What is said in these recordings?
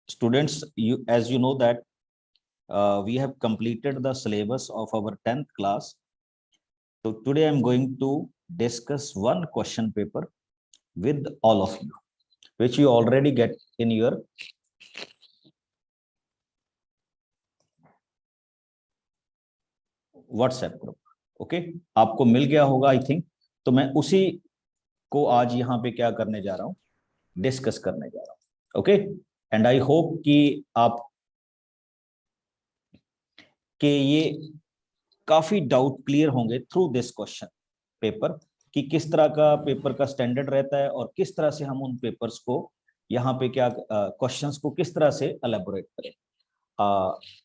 Students, as you know that we have completed the syllabus of our 10th class. So today I'm going to discuss one question paper with all of you, which you already get in your WhatsApp group. Okay, आपको मिल गया होगा I think. तो मैं उसी को आज यहाँ पे क्या करने जा रहा हूँ, डिस्कस करने जा रहा हूँ. ओके, एंड आई होप कि आप के ये काफी डाउट क्लियर होंगे थ्रू दिस क्वेश्चन पेपर, कि किस तरह का पेपर का स्टैंडर्ड रहता है और किस तरह से हम उन पेपर्स को यहाँ पे क्या क्वेश्चंस को किस तरह से एलेबोरेट करें.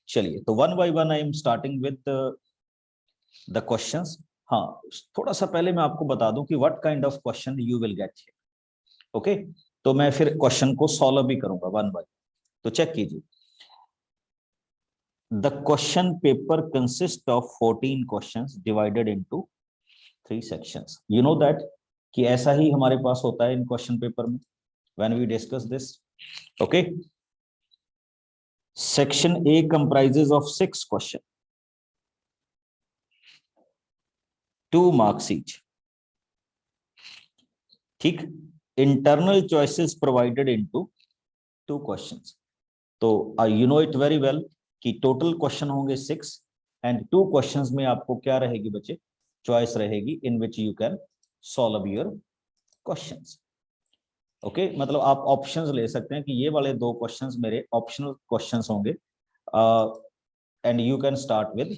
चलिए, तो one by one I am starting with the questions. हाँ, थोड़ा सा पहले मैं आपको बता दूं कि what kind of question you will get here. Okay, तो मैं फिर क्वेश्चन को सॉल्व भी करूंगा वन बाय. तो चेक कीजिए. The question paper consists of 14 questions divided into 3 sections. You know that कि ऐसा ही हमारे पास होता है इन क्वेश्चन पेपर में when we discuss this. Okay. Section A comprises of 6 questions, 2 marks each. ठीक. Internal choices provided into 2 questions. तो you know it very well कि total question होंगे 6 एंड 2 क्वेश्चंस में आपको क्या रहेगी बच्चे, चॉइस रहेगी in which you can solve your questions. Okay, मतलब आप ऑप्शंस ले सकते हैं कि ये वाले 2 क्वेश्चंस मेरे ऑप्शनल क्वेश्चंस होंगे and you can start with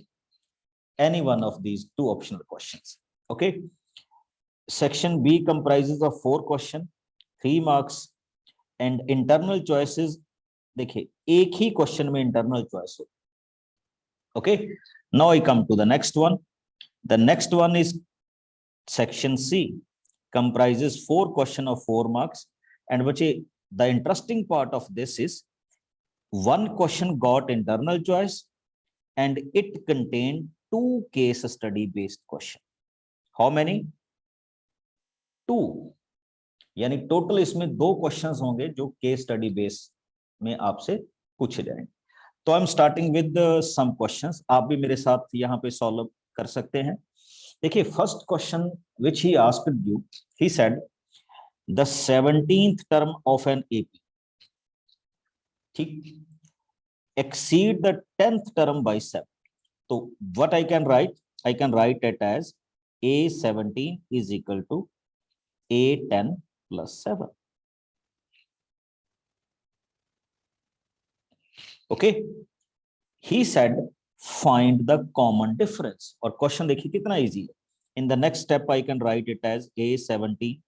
any one of these 2 optional questions. Okay. Section B comprises of 4 question, 3 marks and internal choices. देखिए, एक ही क्वेश्चन में इंटरनल चॉइस हो. Okay, now I come to the next one. The next one is section C comprises 4 question of 4 marks, and which the interesting part of this is one question got internal choice and it contained 2 case study based question. How many? 2. यानी total इसमें 2 questions होंगे जो case study base में आपसे पूछे जाएंगे. तो I am starting with some questions. आप भी मेरे साथ यहाँ पे सॉल्व कर सकते हैं. देखिए, first question which he asked you, he said the 17th term of an AP, ठीक, exceed the 10th term by 7. तो what I can write, I can write it as A17 is equal to A10 plus 7. Okay, he said find the common difference. और question देखिए कितना easy है. In the next step I can write it as A17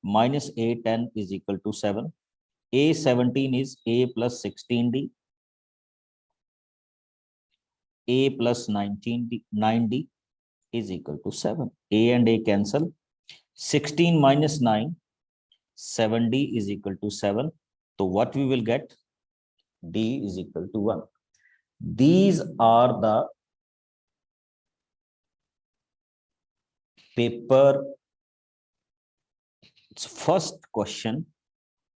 minus A10 is equal to 7. A17 is A plus 16D, A plus 19D, 9D is equal to 7. A and A cancel. 16 minus 9, 7D is equal to 7. So what we will get? D is equal to 1. These are the paper first question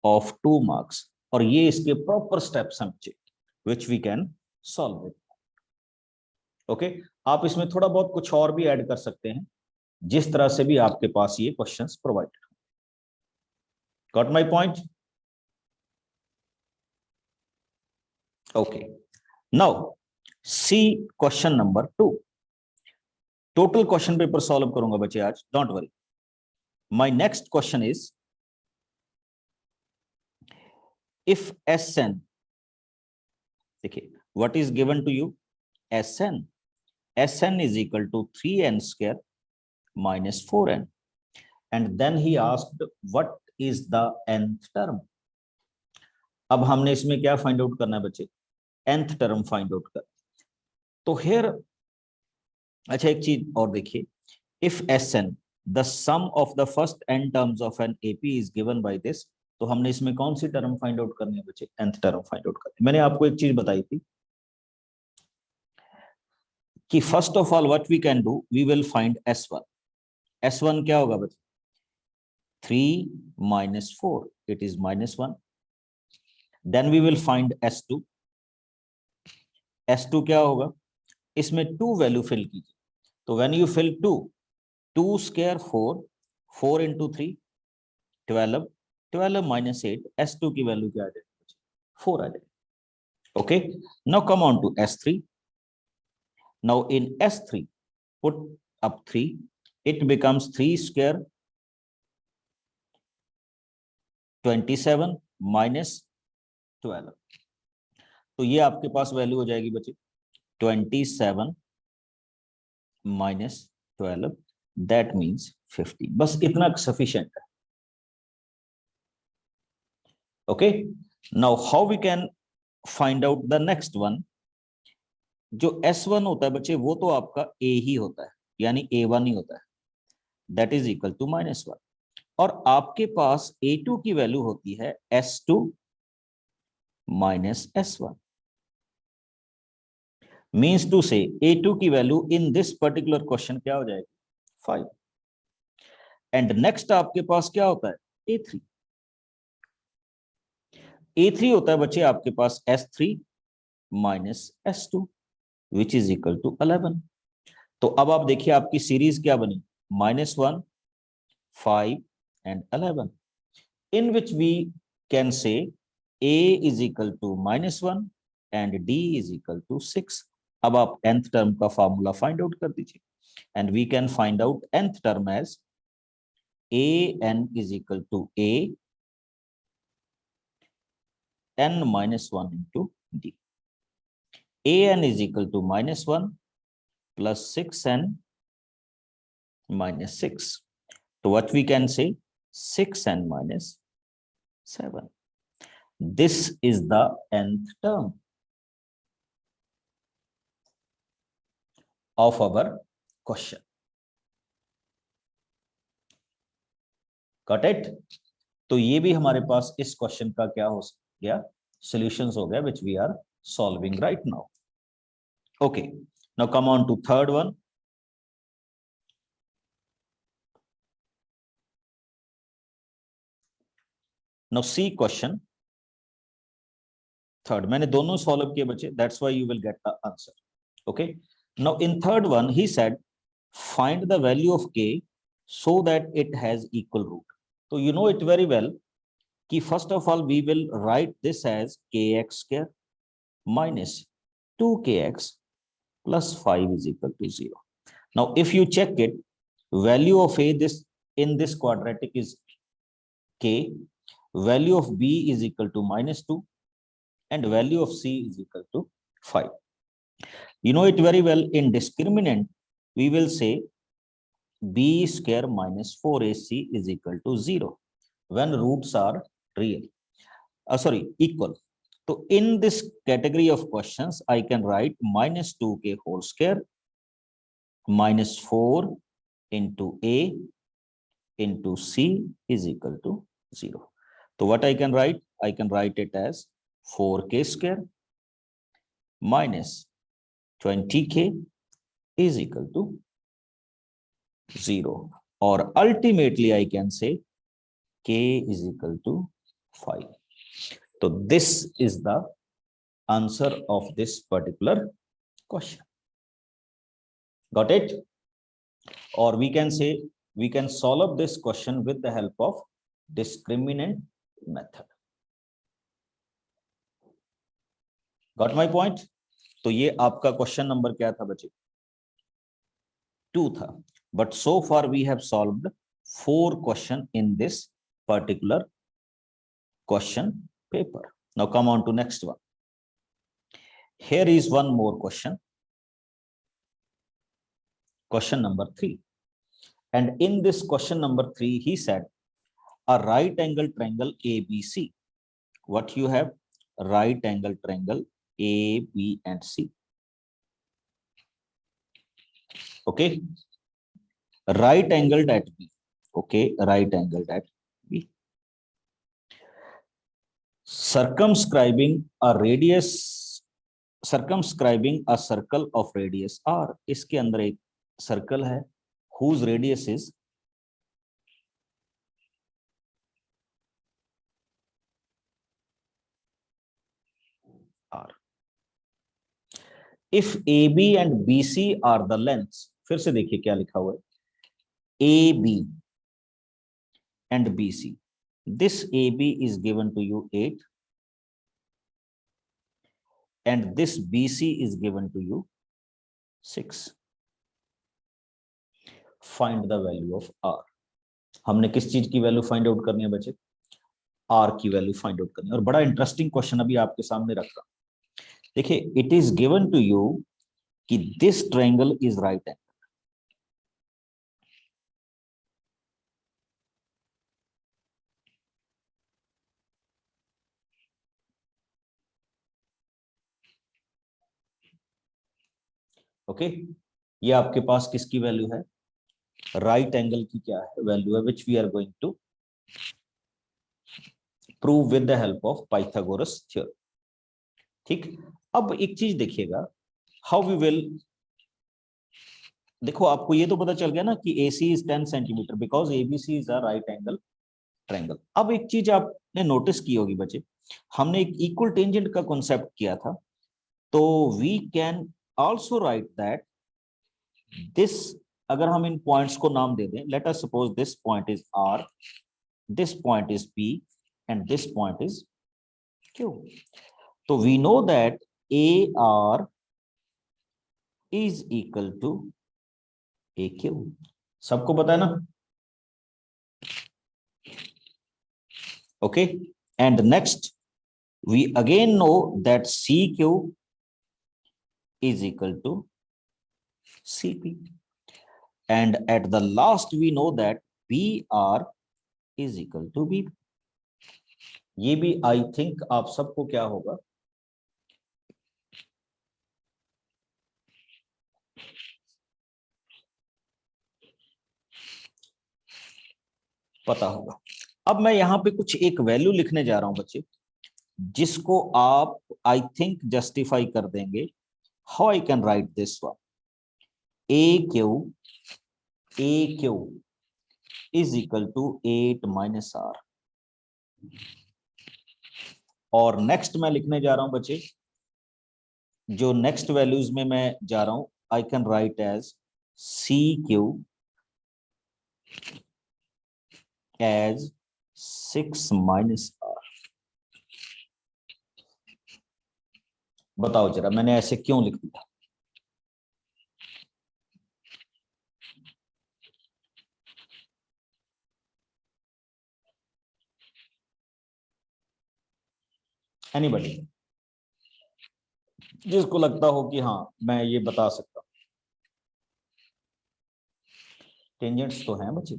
of 2 marks, और ये इसके proper steps समझे which we can solve it. Okay, आप इसमें थोड़ा बहुत कुछ और भी ऐड कर सकते हैं जिस तरह से भी आपके पास ये क्वेश्चंस प्रोवाइडेड हो. Got my point? Okay, now see question number 2. Total question paper solve करूंगा बच्चे आज, don't worry. My next question is if Sn, देखिए what is given to you, Sn is equal to 3n square minus 4n, and then he asked what is the nth term. अब हमने इसमें क्या find out करना है बच्चे, nth term find out कर. तो हियर अच्छा एक चीज और देखिए, if Sn the sum of the first n terms of an AP is given by this, तो हमने इसमें कौन सी टर्म फाइंड आउट करनी है बच्चे, nth टर्म फाइंड आउट करनी है. मैंने आपको एक चीज बताई थी कि first of all what we can do, we will find S1. S1 क्या होगा बच्चे, 3 minus 4, it is -1. Then we will find S2। S2 क्या होगा, इसमें 2 वैल्यू फिल कीजिए। तो when you fill 2, 2 square 4, 4 into 3 12, 12 minus 8, S2 की वैल्यू क्या आ जाएगी, 4 आ जाएगी। Okay, now come on to S3. Now in S3, put up 3, it becomes 3 square 27 minus 12। तो ये आपके पास वैल्यू हो जाएगी बच्चे 27 minus 12, that means 50। बस इतना सफिशिएंट है। Okay, now how we can find out the next one. जो S1 होता है बच्चे वो तो आपका A ही होता है, यानी A1 ही होता है, दैट इज इक्वल टू -1। और आपके पास A2 की वैल्यू होती है S2 minus S1, means to से A2 की value in this particular question क्या हो जाएगी, 5। एंड नेक्स्ट आपके पास क्या होता है, A3। A3 होता है बच्चे आपके पास S3 minus S2 which is equal to 11। तो अब आप देखिए आपकी सीरीज क्या बनी, -1, 5 and 11, in which we can say A is equal to -1 and D is equal to 6। अब आप nth टर्म का फॉर्मूला फाइंड आउट कर दीजिए, and we can find out nth term as an is equal to A n minus 1 into D। an is equal to -1 plus 6n minus 6। So what we can say, 6n minus 7। This is the nth term of our question। Got it? तो ये भी हमारे पास इस question का क्या हो गया, solutions हो गया, which we are solving right now। Okay, now come on to third one। Now see question third, मैंने दोनों सॉल्व किए बच्चे, that's why you will get the answer। Okay, now in third one he said find the value of k so that it has equal root। तो you know it very well कि first of all we will write this as kx square minus 2kx plus 5 is equal to 0। Now if you check it, value of a this in this quadratic is k, value of b is equal to -2 and value of c is equal to 5। You know it very well, in discriminant we will say b square minus 4ac is equal to 0 when roots are real, sorry, equal। So in this category of questions I can write -2k whole square minus 4 into a into c is equal to 0। So what I can write, I can write it as 4k square minus 20k is equal to 0, or ultimately I can say k is equal to 5। So this is the answer of this particular question। Got it? Or we can say we can solve this question with the help of discriminant method। Got my point? तो ये आपका question number क्या था बच्चे, 2 था। But so far we have solved 4 question in this particular question paper। Now come on to next one। Here is one more question, question number 3। And in this question number 3 he said a right angle triangle ABC। What you have, right angle triangle A, B and C। Okay, right angled at B। Okay, right angled at B, circumscribing a radius, circumscribing a circle of radius r। इसके अंदर एक circle है whose radius is r. If AB and BC are the lengths, फिर से देखिए क्या लिखा हुआ है, AB and BC. This AB is given to you 8 and this BC is given to you 6. Find the value of R. हमने किस चीज की वैल्यू फाइंड आउट करनी है बच्चे? R की वैल्यू फाइंड आउट करनी है। और बड़ा इंटरेस्टिंग क्वेश्चन अभी आपके सामने रखा। देखिए, it is given to you कि this triangle is right angle. Okay, ये आपके पास किसकी वैल्यू है? राइट एंगल की क्या है वैल्यू है, which we are going to prove with the help of Pythagoras theorem. ठीक, अब एक चीज देखिएगा, हाउ वी विल, देखो आपको ये तो पता चल गया ना कि AC is 10 centimetre because ABC is a right angle triangle. अब एक चीज आपने नोटिस की होगी बच्चे, हमने एक इक्वल टेंजेंट का कॉन्सेप्ट किया था, तो we can also write that this, अगर हम इन पॉइंट्स को नाम दे दें, let us suppose this point is R, this point is P and this point is Q। तो we know that AR is equal to AQ। सबको पता है ना? Okay, and next we again know that CQ is equal to CP, and at the last we know that BR is equal to BP। ये भी I think आप सबको क्या होगा, पता होगा। अब मैं यहां पे कुछ एक वैल्यू लिखने जा रहा हूं बच्चे, जिसको आप आई थिंक जस्टिफाई कर देंगे। How I can write this one, AQ is equal to 8 minus R। और नेक्स्ट मैं लिखने जा रहा हूं बच्चे, जो नेक्स्ट वैल्यूज में मैं जा रहा हूं, I can write as CQ as 6 minus R। बताओ जरा, मैंने ऐसे क्यों लिख दिया? एनीबॉडी जिसको लगता हो कि हाँ मैं ये बता सकता हूं। टेंजेंट्स तो हैं बच्चे,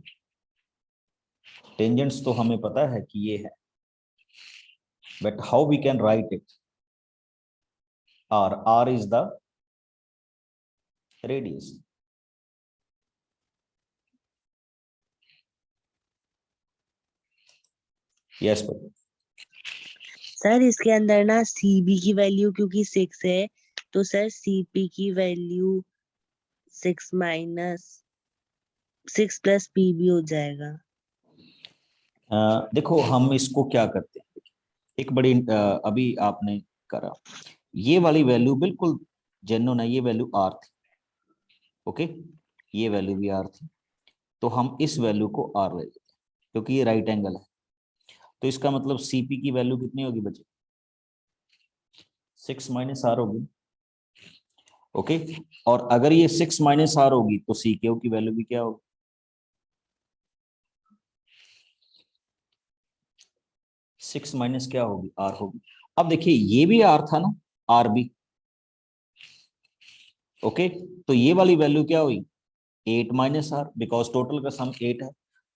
टेंजेंट्स तो हमें पता है कि ये है, but how we can write it? R is the radius। Yes but sir इसके अंदर ना CB की वैल्यू क्योंकि 6 है, तो सर CP की वैल्यू 6 माइनस 6 प्लस PB हो जाएगा। देखो हम इसको क्या करते हैं, एक बड़ी अभी आपने करा, ये वाली वैल्यू बिल्कुल जेन्युइन है, ये वैल्यू R थी। ओके, ये वैल्यू भी R थी, तो हम इस वैल्यू को R ले लेते हैं क्योंकि ये राइट एंगल है। तो इसका मतलब CP की वैल्यू कितनी होगी बच्चे? 6 माइनस R होगी। ओके, और अगर ये 6 माइनस R होगी तो CQ की वैल्यू भी क्या होगी? 6 माइनस क्या होगी? R होगी। अब देखिए ये भी R था ना, R भी। ओके, तो ये वाली वैल्यू क्या हुई? 8 माइनस R, बिकॉज टोटल का सम 8 है,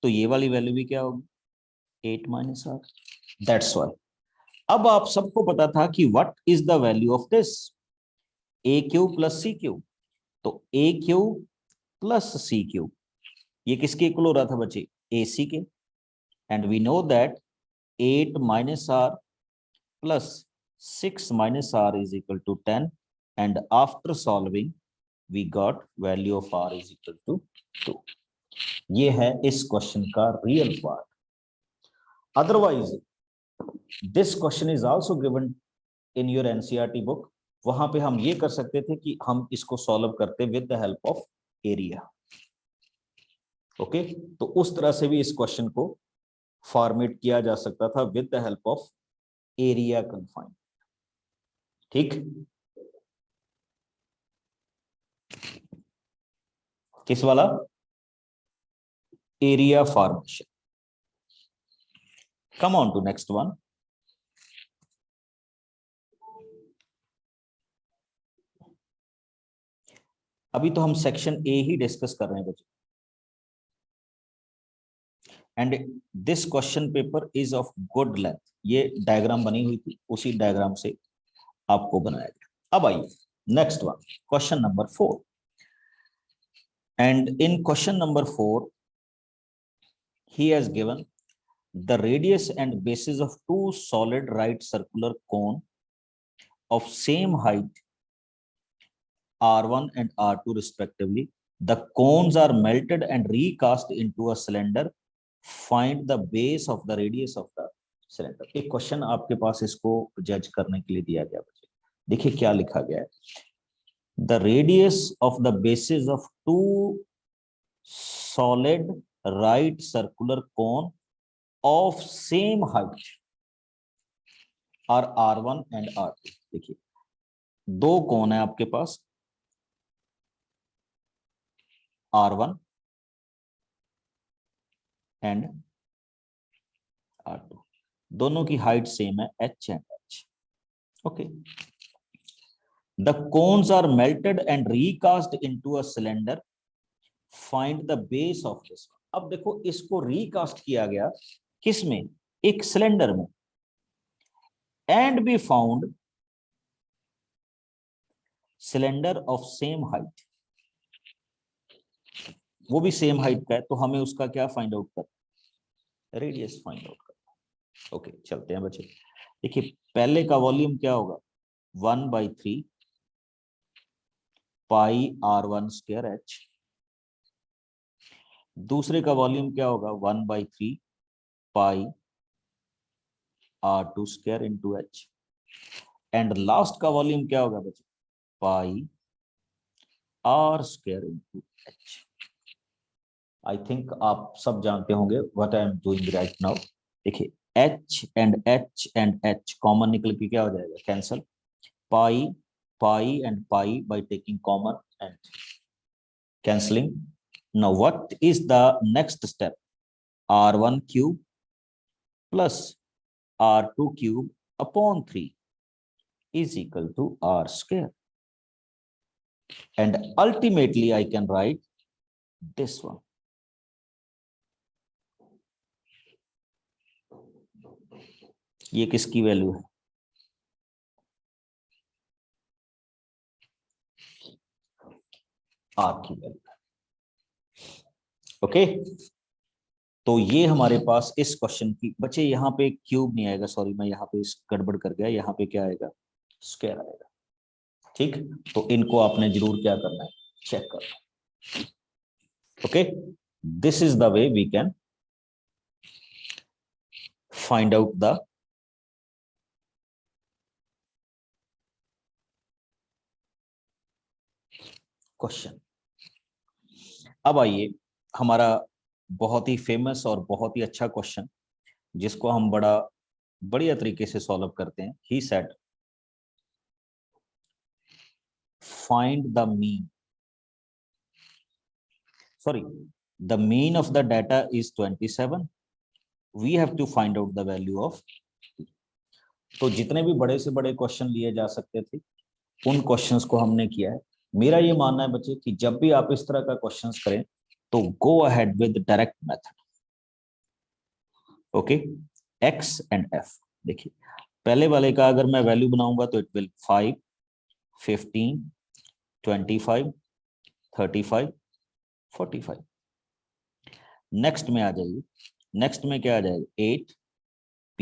तो ये वाली वैल्यू भी क्या होगी? 8 माइनस R। दैट्स वाई अब आप सबको पता था कि what is the value of this, AQ plus CQ। तो AQ प्लस CQ ये किसके इक्वल हो रहा था बच्चे? AC के। And we know that 8 minus R plus 6 minus R is equal to 10, and after solving we got value of R is equal to 2। ये है इस क्वेश्चन का real part. Otherwise this question is also given in your NCERT book, वहां पे हम ये कर सकते थे कि हम इसको सॉल्व करते with the help of area. Okay, तो उस तरह से भी इस क्वेश्चन को फॉर्मेट किया जा सकता था with the help of area confined. ठीक, किस वाला? Area formation. Come on to next one. अभी तो हम सेक्शन ए ही डिस्कस कर रहे हैं बच्चों, and this question paper is of good length. ये डायग्राम बनी हुई थी, उसी डायग्राम से आपको बनाया गया। अब आइए next one, question number 4। And in question number 4 he has given the radius and bases of two solid right circular cone of same height R1 and R2 respectively. The cones are melted and recast into a cylinder. Find the base of the radius of the cylinder. एक question आपके पास इसको जज करने के लिए दिया गया बच्चे। देखिए क्या लिखा गया है। The radius of the bases of two solid right circular cone of same height are R1 and R2। देखिए दो कोण है आपके पास, R1 एंड R2, दोनों की हाइट सेम है H and H। Okay, the cones are melted and recast into a cylinder. Find the base of this. अब देखो इसको रीकास्ट किया गया किस में? एक सिलेंडर में। And be found cylinder of same height, वो भी सेम हाइट का है, तो हमें उसका क्या फाइंड आउट करना? रेडियस फाइंड आउट करना। ओके, चलते हैं बच्चे। देखिए पहले का वॉल्यूम क्या होगा? 1/3 पाई R1 स्क्वायर H। दूसरे का वॉल्यूम क्या होगा? 1/3 पाई R2 square into H। And last का वॉल्यूम क्या होगा बच्चे? पाई R square into H। I think आप सब जानते होंगे what I am doing right now. देखिए H एंड H कॉमन निकल के क्या हो जाएगा? Cancel. Pi pi and pi by taking common and cancelling. Now what is the next step? R1 cube plus R2 cube upon 3 is equal to R square. And ultimately I can write this one. ये किसकी value है? R की value है। Okay, तो ये हमारे पास इस question की बच्चे, यहाँ पे क्यूब नहीं आएगा, सॉरी मैं यहाँ पे गड़बड़ कर गया, यहाँ पे क्या आएगा? स्क्वायर आएगा। ठीक, तो इनको आपने जरूर क्या करना है? चेक करना। Okay, this is the way we can find out the question. अब आइए हमारा बहुत ही फेमस और बहुत ही अच्छा क्वेश्चन, जिसको हम बड़ा बढ़िया तरीके से सॉल्व करते हैं। He said find the mean, sorry the mean of the data is 27। We have to find out the value of. तो जितने भी बड़े से बड़े क्वेश्चन लिए जा सकते थे उन क्वेश्चंस को हमने किया है। मेरा ये मानना है बच्चे कि जब भी आप इस तरह का क्वेश्चंस करें तो go ahead with direct method. Okay, x and F. देखिए पहले वाले का अगर मैं वैल्यू बनाऊंगा तो इट विल 5, 15, 25, 35, 45। नेक्स्ट में आ जाइए, नेक्स्ट में क्या आ जाएगा? 8, P,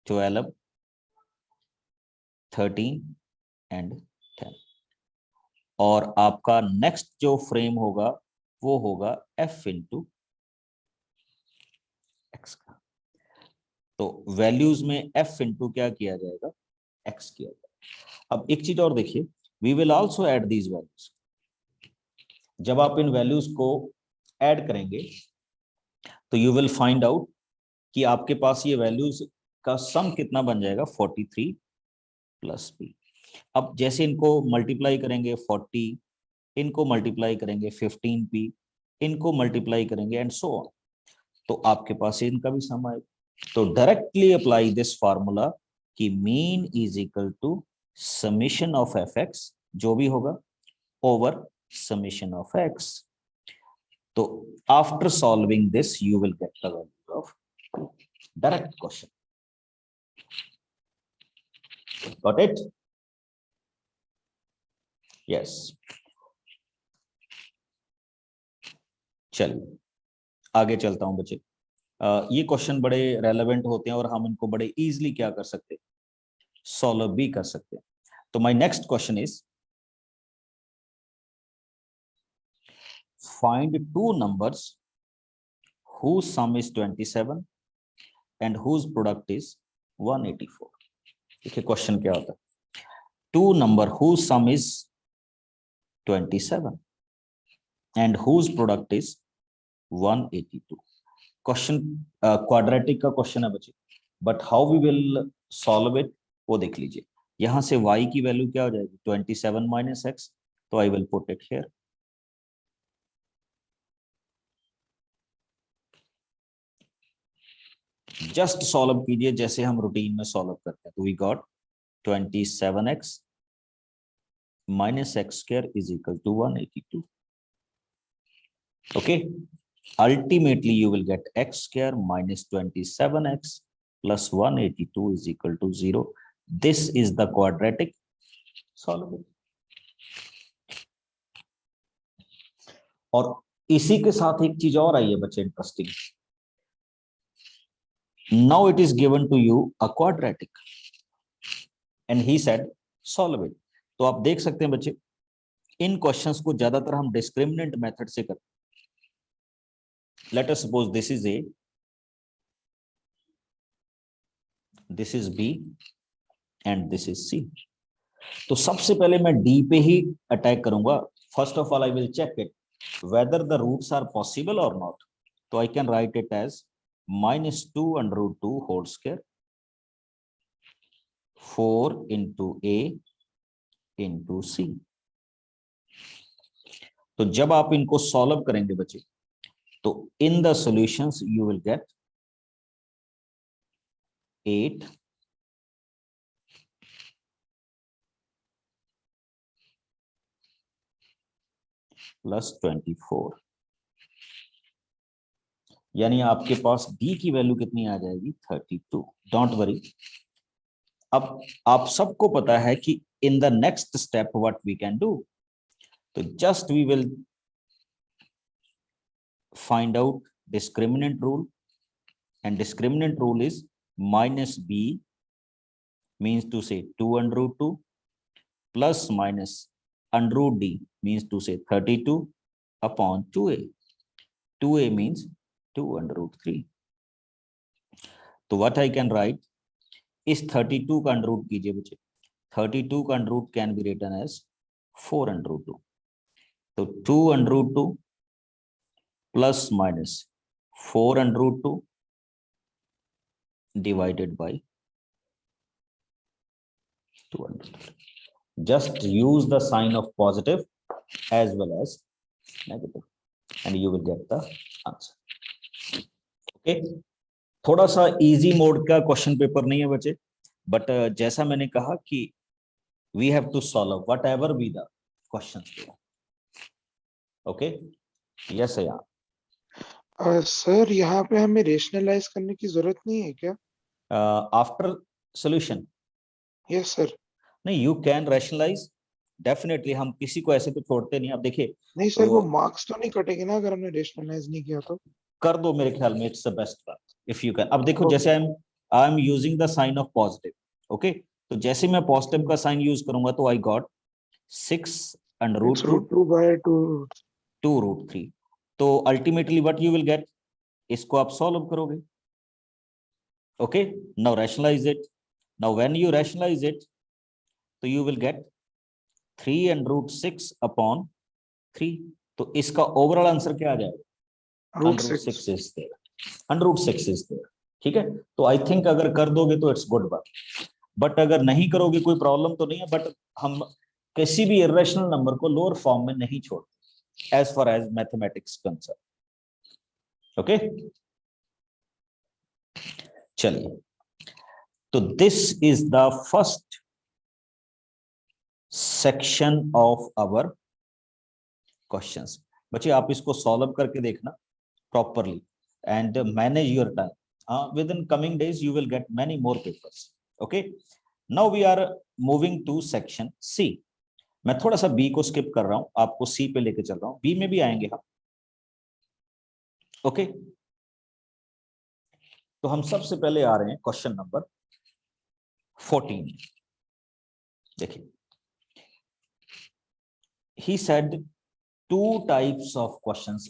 12, 13 एंड 10। और आपका नेक्स्ट जो फ्रेम होगा वो होगा F इंटू एक्स का। तो वैल्यूज में F इंटू क्या किया जाएगा? x किया जाएगा। अब एक चीज और देखिए, we will also add these values. जब आप इन वैल्यूज को ऐड करेंगे तो यू विल फाइंड आउट कि आपके पास ये वैल्यूज का सम कितना बन जाएगा, 43 प्लस p। अब जैसे इनको मल्टीप्लाई करेंगे 40, इनको मल्टीप्लाई करेंगे 15p, इनको मल्टीप्लाई करेंगे एंड सो ऑन, तो आपके पास इनका भी सम आएगा। तो डायरेक्टली अप्लाई दिस फार्मूला कि mean is equal to summation of f x, जो भी होगा, ओवर समेशन ऑफ एक्स। तो after solving this you will get the value of direct question. Got it? Yes. चलिए आगे चलता हूं बच्चे। ये क्वेश्चन बड़े रेलेवेंट होते हैं और हम इनको बड़े इजीली क्या कर सकते हैं, सॉल्व भी कर सकते हैं। तो my next question is find two numbers whose sum is 27 and whose product is 184। देखिए क्वेश्चन क्या होता है, two number whose sum is 27 and whose product is 182। Question quadratic का क्वेश्चन है बच्चे, but how we will solve it वो देख लीजिए। यहां से y की वैल्यू क्या हो जाएगी, 27 माइनस एक्स, तो I will put it here. Just solve कीजिए जैसे हम रूटीन में सॉल्व करते हैं। तो we got 27x minus x square is equal to 182। okay, ultimately you will get x square minus 27x plus 182 is equal to 0। this is the quadratic solution। और इसी के साथ एक चीज और आई है बच्चे interesting, now it is given to you a quadratic and he said solve it। तो आप देख सकते हैं बच्चे, इन क्वेश्चंस को ज्यादातर हम डिस्क्रिमिनेंट मेथड से करते हैं। Let us suppose this is A, this is B and this is C. तो सबसे पहले मैं डी पे ही अटैक करूंगा। First of all I will check it whether the roots are possible और नॉट। तो I can write it as -2√2 whole square 4 into a into c। तो जब आप इनको सॉल्व करेंगे बच्चे, तो in the solutions you will gate 8 plus 24, यानी आपके पास d की वैल्यू कितनी आ जाएगी, 32। डोंट वरी, अब आप सबको पता है कि in the next step what we can do. तो just we will find out discriminant rule, and discriminant rule is -b means to say 2√2 plus minus √d means to say 32 upon 2a। 2a means 2√3। तो what I can write, इस 32 का under root कीजिए बच्चे, 32 का under root can be written as 4√2। तो 2√2 plus minus 4√2 divided by 200। just use the sign of positive as well as negative and you will get the answer। okay, थोड़ा सा easy mode का question paper नहीं है बच्चे, but जैसा मैंने कहा कि we have to solve whatever be the question. Okay, yes या सर यहाँ पे हमें रेशनलाइज करने की जरूरत नहीं है क्या? After solution yes sir. नहीं, यू कैन रैशनलाइज डेफिनेटली, हम किसी को ऐसे तो छोड़ते नहीं। अब देखिए, नहीं सर, वो मार्क्स तो नहीं कटेंगे ना अगर हमने रेशनलाइज नहीं किया तो? कर दो, मेरे ख्याल में it's the best part if you can. अब देखो जैसे I am using the sign of positive, okay, तो जैसे मैं पॉजिटिव का साइन यूज करूंगा तो आई गॉट 6√2 तो ultimately what you will get, इसको आप सॉल्व करोगे। Okay, now rationalise it. Now when you rationalise it तो यू विल गेट 3√6/3। तो इसका ओवरऑल आंसर क्या आ जाएगा? Root √6 six. Is there, √6 is there. ठीक है, तो आई थिंक अगर कर दोगे तो इट्स गुड बात, बट अगर नहीं करोगे कोई प्रॉब्लम तो नहीं है, बट हम किसी भी इरेशनल नंबर को लोअर फॉर्म में नहीं छोड़ते as far as mathematics concern. Okay, चलिए, तो this is the first section of our questions. बच्चे आप इसको सॉल्व करके देखना properly and manage your time. Within coming days you will get many more papers. Okay, now we are moving to section C. मैं थोड़ा सा B को स्किप कर रहा हूं, आपको सी पे लेके चल रहा हूं, बी में भी आएंगे हम। ओके, तो हम सबसे पहले आ रहे हैं क्वेश्चन नंबर 14। देखिए, he said 2 types of questions।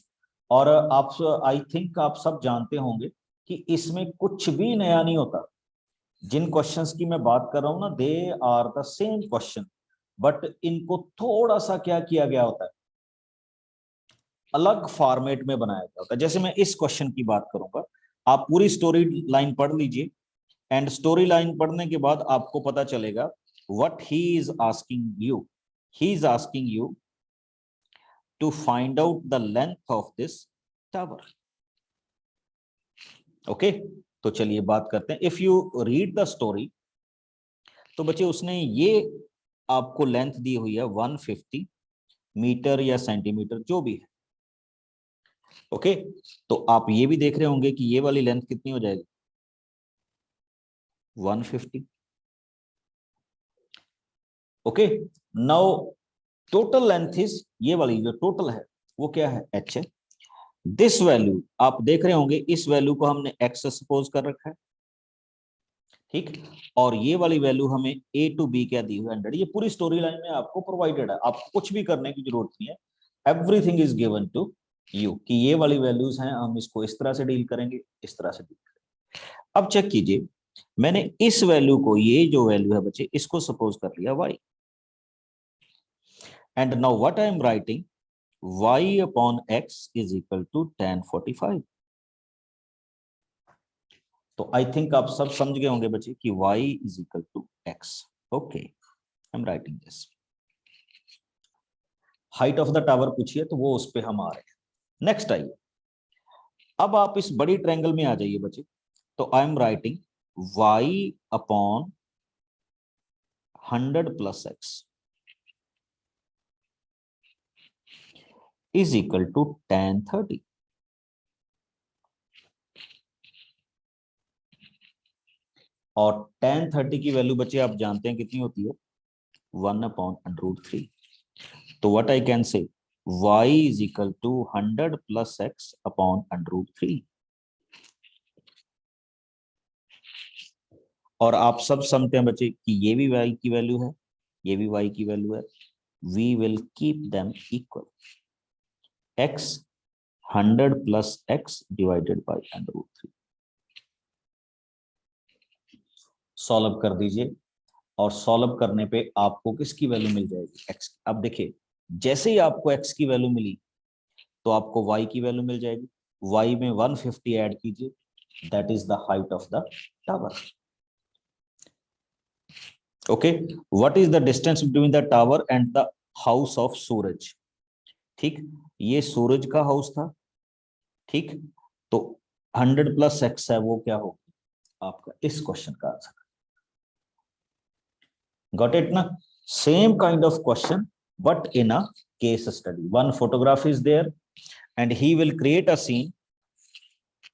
और आप, आई थिंक आप सब जानते होंगे कि इसमें कुछ भी नया नहीं होता। जिन क्वेश्चंस की मैं बात कर रहा हूं ना, they are the same question, but इनको थोड़ा सा क्या किया गया होता है, अलग फॉर्मेट में बनाया गया होता है। जैसे मैं इस क्वेश्चन की बात करूंगा, आप पूरी स्टोरी लाइन पढ़ लीजिए, एंड स्टोरी लाइन पढ़ने के बाद आपको पता चलेगा what he is asking you. He is asking you to find out the length of this tower। Okay, तो चलिए बात करते हैं। If you read the story, तो बच्चे उसने ये आपको लेंथ दी हुई है 150 मीटर या सेंटीमीटर जो भी है। ओके, तो आप ये भी देख रहे होंगे कि ये वाली लेंथ कितनी हो जाएगी, 150। Okay, now total length is, ये वाली जो टोटल है वो क्या है, h है। दिस वैल्यू आप देख रहे होंगे, इस वैल्यू को हमने x सपोज कर रखा है, ठीक। और ये वाली वैल्यू हमें a टू b क्या दी हुई 100। ये पूरी स्टोरी लाइन में आपको प्रोवाइडेड है, आपको कुछ भी करने की जरूरत नहीं है। Everything is given to you कि ये वाली वैल्यूज हैं, हम इसको इस तरह से डील करेंगे, इस तरह से डील करेंगे। अब चेक कीजिए, मैंने इस वैल्यू को, ये जो वैल्यू है बच्चे, इसको सपोज कर लिया y, and now what I am writing, y/x is equal to tan 45। तो आई थिंक आप सब समझ गए होंगे बच्चे कि y is equal to x। Okay, I am writing this. Height of the tower पूछिए तो वो उस पे हम आ रहे हैं। नेक्स्ट आइए, अब आप इस बड़ी ट्रायंगल में आ जाइए बच्चे, तो I am writing y/100 + x is equal to tan 30। और tan 30 की वैल्यू बच्चे आप जानते हैं कितनी होती है, 1/√3। तो what I can say, y is equal to 100 + x/√3। और आप सब समझते हैं बच्चे कि ये भी y की वैल्यू है, ये भी y की वैल्यू है। We will keep them equal, x 100 + x divided by √3। Solve कर दीजिए, और सॉल्व करने पे आपको किसकी वैल्यू मिल जाएगी, x। अब देखिए, जैसे ही आपको x की वैल्यू मिली तो आपको y की वैल्यू मिल जाएगी। y में 150 ऐड कीजिए, that is the height of the tower. Okay, what is the distance between the tower and the house of Suraj. ठीक, ये सूरज का हाउस था, ठीक। तो 100 + x है, वो क्या होगा आपका इस क्वेश्चन का आंसर। गॉट इट ना? Same kind of question, but in a case study. One photograph is there and he will create a scene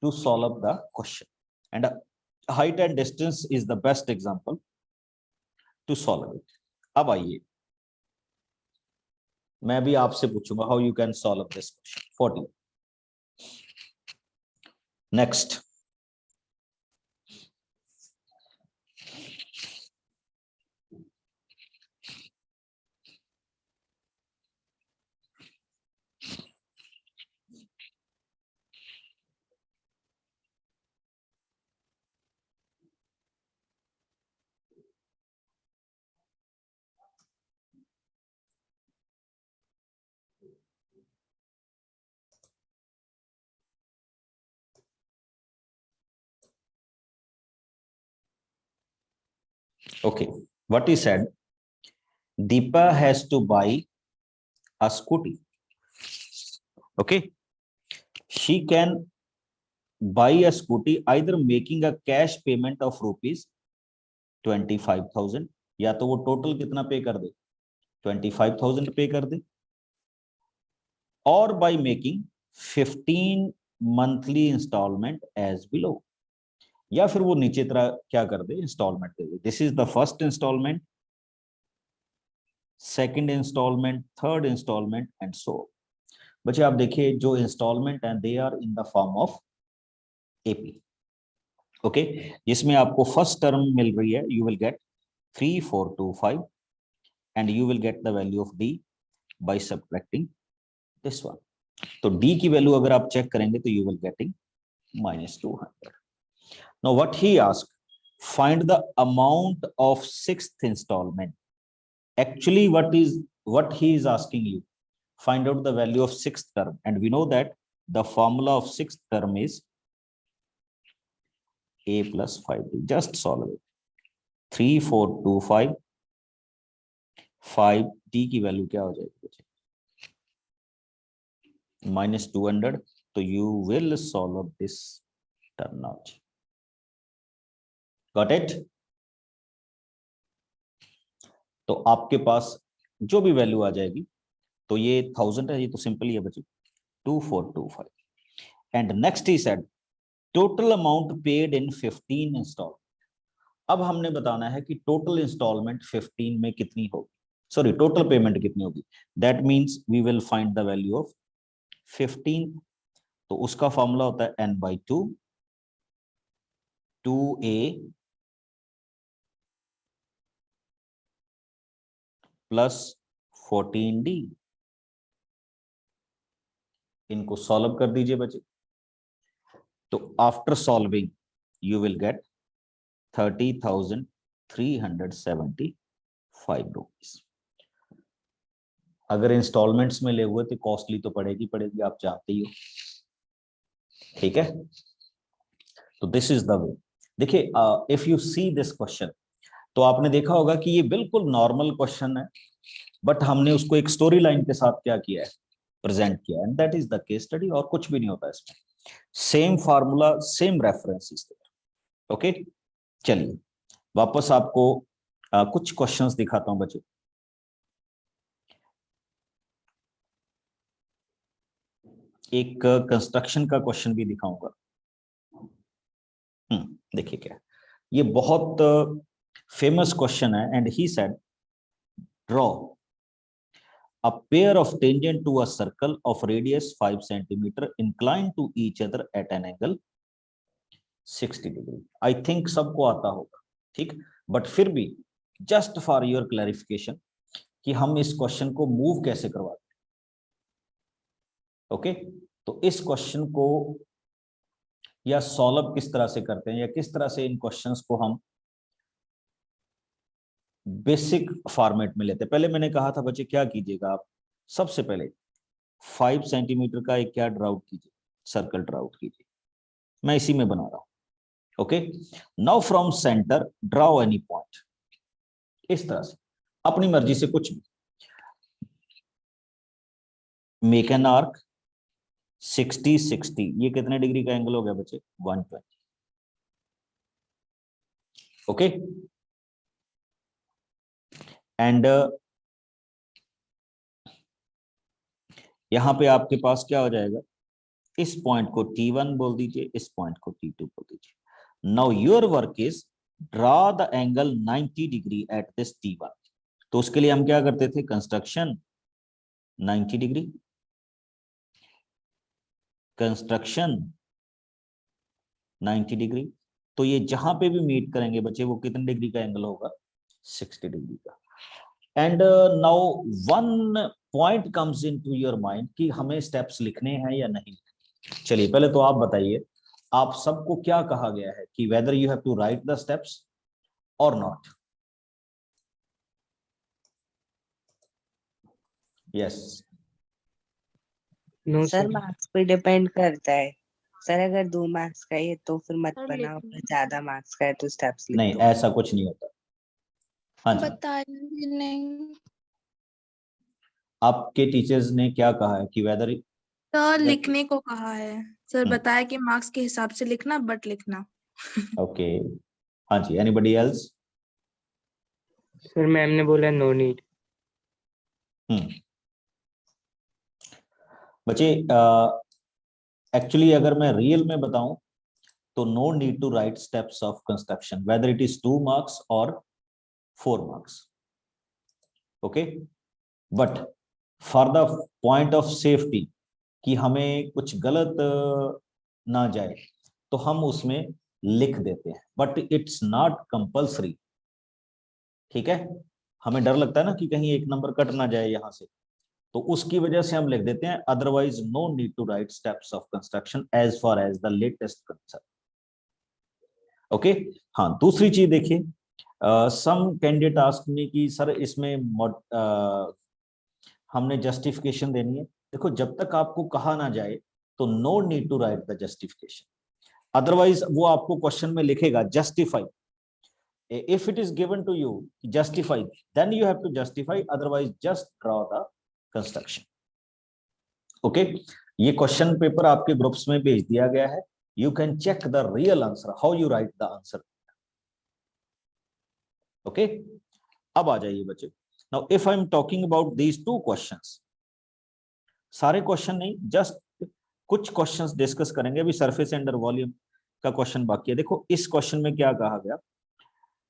to solve the question, and height and distance is the best example to solve it। अब आइए, मैं भी आपसे पूछूंगा how you can solve this question 40। next, Okay, what he said, Deepa has to buy a scooty. Okay, she can buy a scooty either making a cash payment of rupees 25,000, या तो वो total कितना पे कर दे, 25,000 पे कर दे, और by making 15 monthly installment as below, या फिर वो नीचे तरह क्या कर दे, इंस्टॉलमेंट दे दे. This is the first instalment, second instalment, third instalment and so. बच्चे आप देखिए जो इंस्टॉलमेंट हैं they are in the form of AP. Okay, जिसमें आपको फर्स्ट टर्म मिल रही है, you will get 3425 and you will get the value of D by subtracting this one. तो डी की वैल्यू अगर आप चेक करेंगे तो you will getting -200. Now what he asked, find the amount of sixth installment. Actually what he is asking you, find out the value of sixth term, and we know that the formula of sixth term is a plus 5d. Just solve it. 3425 5d की value क्या हो जाएगी बच्चे, -200. तो you will solve this term now. Got it? तो आपके पास जो भी वैल्यू आ जाएगी, तो ये 1000 है, ये तो सिंपल ही है बच्चे, 2425. And next he said total amount paid in 15 instalment. अब हमने बताना है कि टोटल इंस्टॉलमेंट 15 में कितनी होगी, सॉरी टोटल पेमेंट कितनी होगी. That means we will find the value of 15. तो उसका फॉर्मूला होता है n/2 2a प्लस 14d. इनको सॉल्व कर दीजिए बच्चे. तो after solving you will gate 30,375 rupees. अगर इंस्टॉलमेंट्स में ले हुए तो कॉस्टली तो पड़ेगी, आप जानते ही हो. ठीक है, तो दिस इज द वे. देखिए if you see this question, तो आपने देखा होगा कि ये बिल्कुल नॉर्मल क्वेश्चन है, बट हमने उसको एक स्टोरी लाइन के साथ क्या किया है, प्रेजेंट किया, and that is the case study. और कुछ भी नहीं होता इसमें, same formula, same references. Okay, चलिए वापस आपको कुछ क्वेश्चंस दिखाता हूं बच्चे. एक कंस्ट्रक्शन का क्वेश्चन भी दिखाऊंगा. देखिए क्या, ये बहुत फेमस क्वेश्चन है. And he said draw a pair of tangent to a circle of radius 5 centimeter inclined to each other at an angle 60 degree. I think सबको आता होगा, ठीक, बट फिर भी जस्ट फॉर योर क्लैरिफिकेशन कि हम इस क्वेश्चन को मूव कैसे करवाते हैं. ओके, तो इस क्वेश्चन को या सॉल्व किस तरह से करते हैं, या किस तरह से इन क्वेश्चंस को हम बेसिक फॉर्मेट में लेते हैं. पहले मैंने कहा था बच्चे क्या कीजिएगा आप, सबसे पहले 5 सेंटीमीटर का एक क्या ड्राउट कीजिए, सर्कल ड्राउट कीजिए. मैं इसी में बना रहा हूं. Okay, now from centre draw any point. इस तरह से अपनी मर्जी से कुछ भी. Make an arc 60 60. ये कितने डिग्री का एंगल हो गया बच्चे, 120. ओके, एंड यहां पे आपके पास क्या हो जाएगा, इस पॉइंट को T1 बोल दीजिए, इस पॉइंट को T2 बोल दीजिए. Now your work is draw the angle 90 degree at this T1. तो उसके लिए हम क्या करते थे, कंस्ट्रक्शन 90 डिग्री, कंस्ट्रक्शन 90 डिग्री. तो ये जहां पे भी मीट करेंगे बच्चे, वो कितने डिग्री का एंगल होगा, 60 डिग्री का. And now one point comes into your mind कि हमें स्टेप्स लिखने हैं या नहीं. चलिए पहले तो आप बताइए, आप सबको क्या कहा गया है कि whether you have to write the steps और not. Yes, no sir sir. Marks पे डिपेंड करता है. सर अगर 2 मार्क्स का है तो फिर मत बनाओ, अगर ज्यादा मार्क्स का है तो स्टेप्स लिख नहीं दो. ऐसा कुछ नहीं होता. हाँ जी, बताया ही नहीं। आपके टीचर्स ने क्या कहा है कि वेदर सर लिखने को कहा है। सर हम्म। बताया कि मार्क्स के हिसाब से लिखना, बट लिखना। ओके, हाँ जी, एनीबडी एल्स? सर मैम ने बोला नो नीड। बच्चे एक्चुअली अगर मैं रियल में बताऊं तो no need to write steps of construction whether it is 2 marks और 4 marks. Okay, but for the point of safety कि हमें कुछ गलत ना जाए तो हम उसमें लिख देते हैं, बट इट्स नॉट कंपल्सरी। ठीक है, हमें डर लगता है ना कि कहीं एक नंबर कट ना जाए यहां से, तो उसकी वजह से हम लिख देते हैं otherwise no need to write steps of construction as far as the latest concept. Okay, हाँ, दूसरी चीज देखिए, सम कैंडिडेट आस्क मी कि सर इसमें हमने जस्टिफिकेशन देनी है। देखो, जब तक आपको कहा ना जाए तो no need to write the justification, otherwise वो आपको क्वेश्चन में लिखेगा justify. if it is given to you justify, then you have to justify, otherwise just draw the construction. Okay, ये क्वेश्चन पेपर आपके ग्रुप्स में भेज दिया गया है, you can check the real answer, how you write the answer. Okay, अब आ जाइए बच्चे। Now if I am talking about these 2 questions, सारे क्वेश्चन नहीं, जस्ट कुछ क्वेश्चंस डिस्कस करेंगे। अभी सरफेस एंड वॉल्यूम का क्वेश्चन बाकी है। देखो इस क्वेश्चन में क्या कहा गया,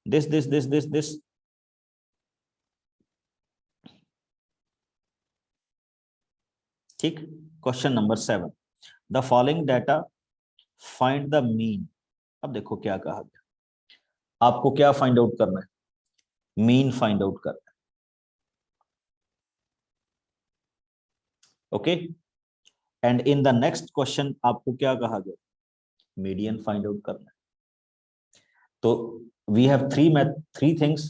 this ठीक। Question number 7, the following data find the mean. अब देखो क्या कहा गया, आपको क्या फाइंड आउट करना है, मीन फाइंड आउट करना है। Okay, and in the next question आपको क्या कहा गया, मीडियन फाइंड आउट करना है। तो we have three things,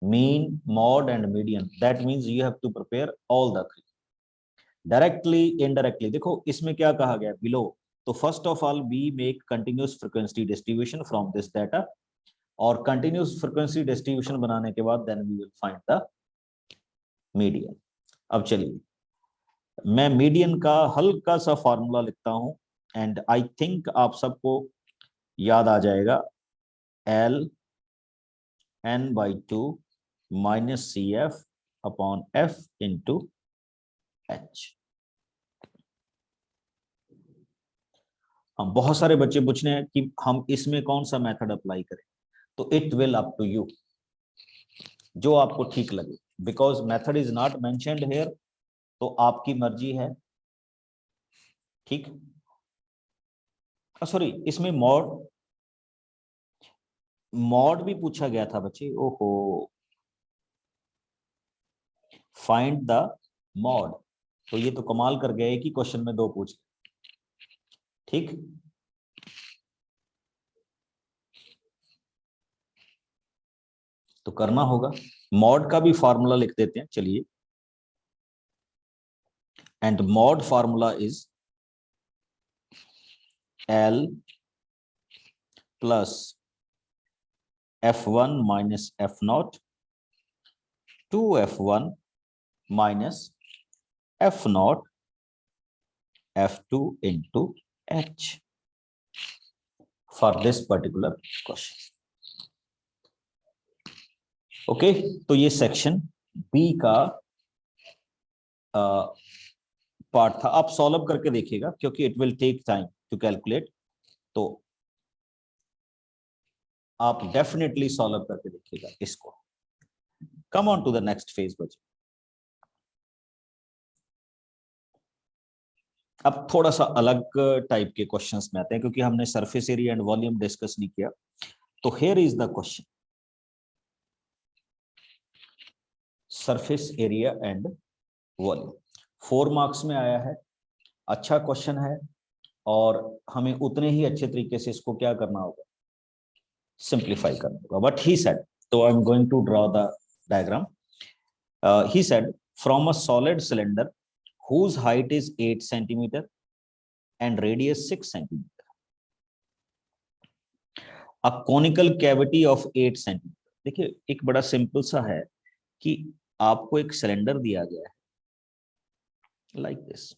mean, mode and median, that means you have to prepare all the 3 directly indirectly. देखो इसमें क्या कहा गया बिलो, तो first of all we make continuous frequency distribution from this data, और कंटिन्यूअस फ्रीक्वेंसी डिस्ट्रीब्यूशन बनाने के बाद then we will find the median. अब चलिए मैं मीडियन का हल्का सा फॉर्मूला लिखता हूं, एंड आई थिंक आप सबको याद आ जाएगा, L n/2 minus CF upon F into H। हम बहुत सारे बच्चे पूछ रहे हैं कि हम इसमें कौन सा मेथड अप्लाई करें, तो it will up to you, जो आपको ठीक लगे, because method is not mentioned here, तो आपकी मर्जी है। ठीक, सॉरी, इसमें मॉड भी पूछा गया था बच्चे, ओहो, फाइंड द मॉड, तो ये तो कमाल कर गया है कि क्वेश्चन में 2 पूछ। ठीक, तो करना होगा, मॉड का भी फॉर्मूला लिख देते हैं, चलिए। And mod formula is L plus F1 minus F0 2F1 minus F0 F2 into H for this particular question. Okay, तो ये सेक्शन बी का पार्ट था। आप सॉल्व करके देखिएगा क्योंकि it will take time to calculate, तो आप डेफिनेटली सॉल्व करके देखिएगा इसको। Come on to the next phase बच्चे। अब थोड़ा सा अलग टाइप के क्वेश्चंस में आते हैं, क्योंकि हमने surface area and volume discuss नहीं किया। तो here is the question, surface area and volume, 4 marks में आया है। अच्छा क्वेश्चन है, और हमें उतने ही अच्छे तरीके से इसको क्या करना होगा, सिंप्लीफाई करना होगा। बट ही सेड, तो I am going to draw the diagram. He said from a solid cylinder whose height is 8 centimeter and radius 6 centimeter, a conical cavity of 8 centimeter, देखिए एक बड़ा सिंपल सा है कि आपको एक सिलेंडर दिया गया है like this,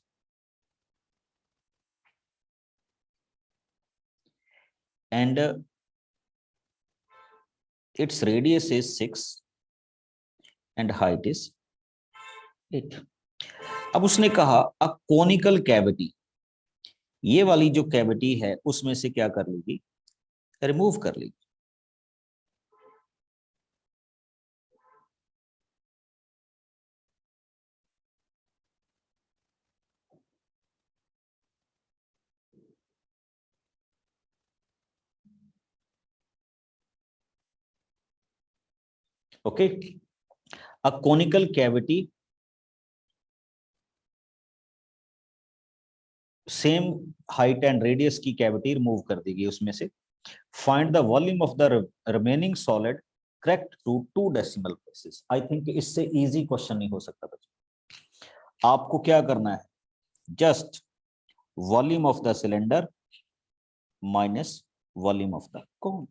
and its radius is 6 and height is 8. अब उसने कहा a conical cavity, ये वाली जो कैविटी है उसमें से क्या कर लेगी, रिमूव कर लेगी। Okay, a conical cavity same height and radius की कैविटी रिमूव कर देगी उसमें से। Find the volume of the remaining solid correct to 2 decimal places. I think इससे इजी क्वेश्चन नहीं हो सकता बच्चों। आपको क्या करना है, just volume of the cylinder minus volume of the cone.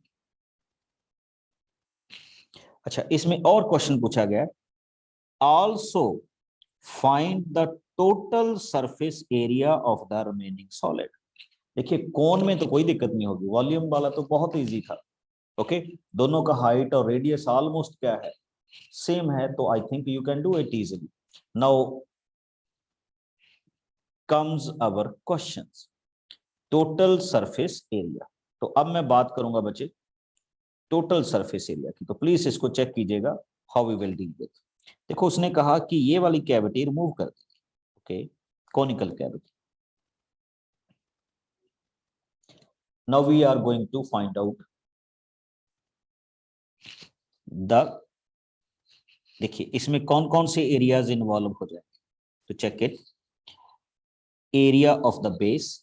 अच्छा, इसमें और क्वेश्चन पूछा गया, also find the total surface area of the remaining solid. देखिए कोन में तो कोई दिक्कत नहीं होगी, वॉल्यूम वाला तो बहुत इजी था। ओके, दोनों का हाइट और रेडियस ऑलमोस्ट क्या है, सेम है, तो I think you can do it easily. Now comes our questions, total surface area. तो अब मैं बात करूंगा बच्चे टोटल सरफेस एरिया की, तो प्लीज इसको चेक कीजिएगा how we will deal with. देखो उसने कहा कि ये वाली कैविटी रिमूव कर दी, okay, conical cavity. Now we are going to find out the, देखिए इसमें कौन कौन से एरियाज इन्वॉल्व हो जाएंगे, तो check it. Area of the base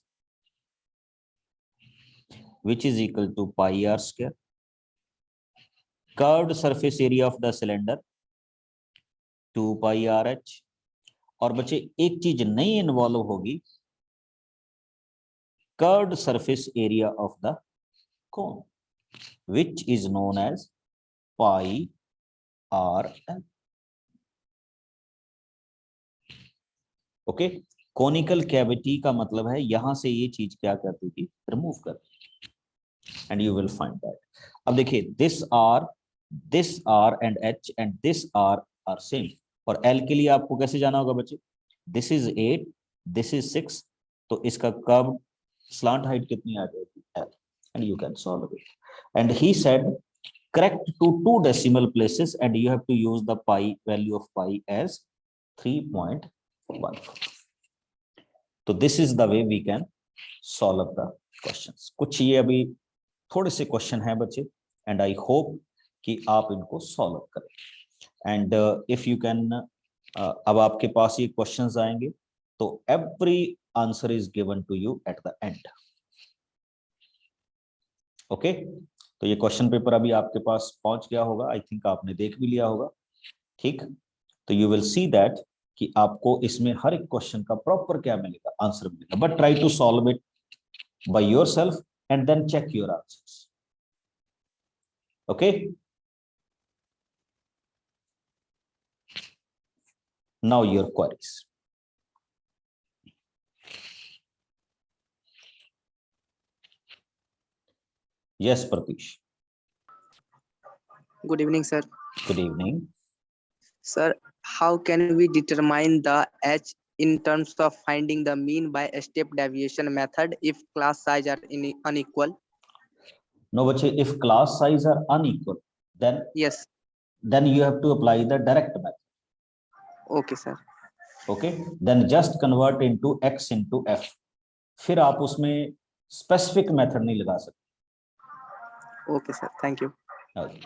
which is equal to pi r square, curved surface area of the cylinder 2 pi r h, और बच्चे एक चीज नहीं इन्वॉल्व होगी, curved surface area of the cone which is known as pi r l। Okay, conical cavity का मतलब है यहां से ये चीज क्या करती थी, रिमूव कर, and you will find that. अब देखिए this R and H and this R same, और एल के लिए आपको कैसे जाना होगा बच्चे, दिस इज 8, दिस इज 6, तो इसका कर्व स्लांट हाइट कितनी आ जाएगी, L, and you can solve it. And he said correct to 2 decimal places and you have to use the pi value of pi as 3.1. तो this is the way we can solve the questions। कुछ ये अभी थोड़े से question हैं बच्चे, and I hope कि आप इनको सॉल्व करें। एंड इफ यू कैन, अब आपके पास ये क्वेश्चंस आएंगे, तो every answer is given to you at the end. Okay, तो ये क्वेश्चन पेपर अभी आपके पास पहुंच गया होगा, आई थिंक आपने देख भी लिया होगा, ठीक। तो यू विल सी दैट कि आपको इसमें हर एक क्वेश्चन का प्रॉपर क्या मिलेगा, आंसर मिलेगा, but try to solve it by yourself and then check your answers. Okay, now your queries. Yes, Pratish. Good evening, sir. Good evening. Sir, how can we determine the H in terms of finding the mean by a step deviation method if class size are unequal? No, but if class size are unequal, then Yes. then you have to apply the direct method. Okay, sir. Okay, then just convert into x into f. फिर आप उसमें specific method नहीं लगा सकते। Okay, sir. Thank you. Okay.